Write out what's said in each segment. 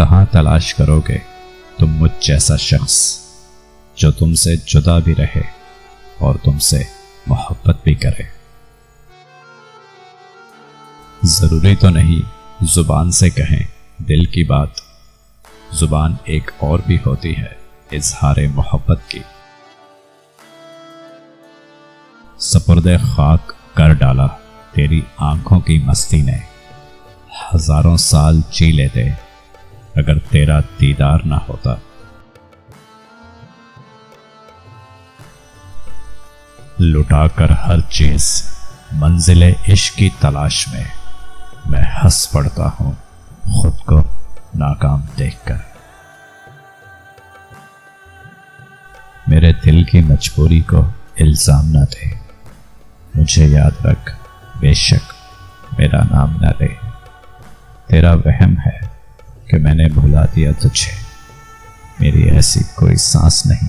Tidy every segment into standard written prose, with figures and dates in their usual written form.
कहाँ तलाश करोगे तुम मुझ जैसा शख्स जो तुमसे जुदा भी रहे और तुमसे मोहब्बत भी करे। जरूरी तो नहीं जुबान से कहें दिल की बात, जुबान एक और भी होती है इजहारे मोहब्बत की। सपुर्दे खाक कर डाला तेरी आंखों की मस्ती ने, हजारों साल जी लेते अगर तेरा दीदार ना होता। लुटाकर हर चीज मंजिले इश्क की तलाश में, मैं हंस पड़ता हूं खुद को नाकाम देखकर। मेरे दिल की मजबूरी को इल्जाम न दे, मुझे याद रख बेशक मेरा नाम न ले। तेरा वहम है कि मैंने भुला दिया तुझे, मेरी ऐसी कोई सांस नहीं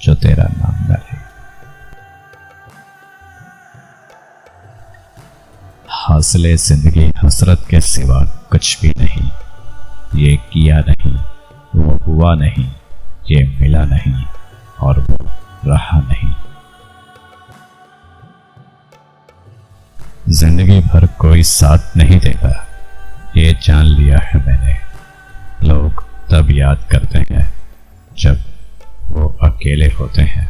जो तेरा नाम न ले। हासिले जिंदगी हसरत के सिवा कुछ भी नहीं, ये किया नहीं वो हुआ नहीं, ये मिला नहीं और वो रहा नहीं। जिंदगी भर कोई साथ नहीं देता, ये जान लिया है मैंने। लोग तब याद करते हैं जब वो अकेले होते हैं।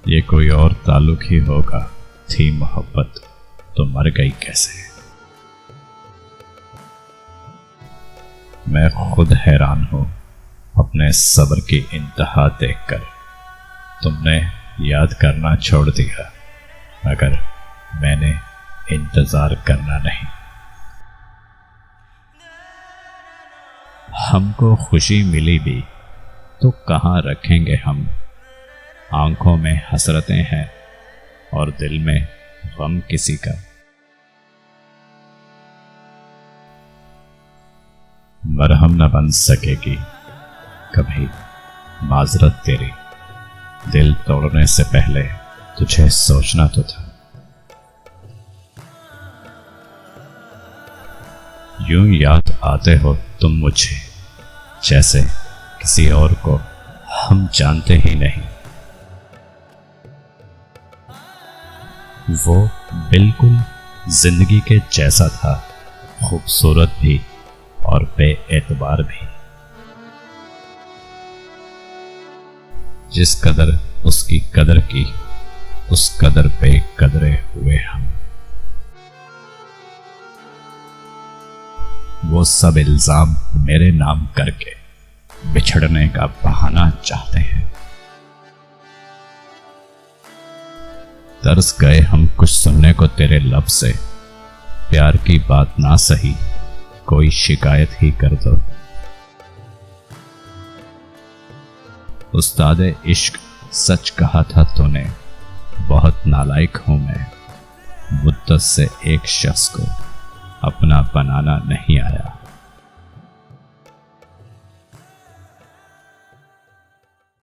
ये कोई और ताल्लुक ही होगा, थी मोहब्बत तो मर गई कैसे। मैं खुद हैरान हूं अपने सब्र की इंतहा देखकर। तुमने याद करना छोड़ दिया मगर मैंने इंतजार करना नहीं। हमको खुशी मिली भी तो कहां रखेंगे हम, आंखों में हसरतें हैं और दिल में गम किसी का। मरहम न बन सकेगी कभी माजरत तेरी, दिल तोड़ने से पहले तुझे सोचना तो था। यूं याद आते हो तुम मुझे जैसे किसी और को हम जानते ही नहीं। वो बिल्कुल जिंदगी के जैसा था, खूबसूरत भी और बेएतबार भी। जिस कदर उसकी कदर की उस कदर बेकदरे हुए हम। वो सब इल्जाम मेरे नाम करके बिछड़ने का बहाना चाहते हैं। तरस गए हम कुछ सुनने को तेरे लब से, प्यार की बात ना सही कोई शिकायत ही कर दो। उस्तादे इश्क सच कहा था तूने, बहुत नालायक हूं मैं, मुद्दत से एक शख्स को अपना बनाना नहीं आया।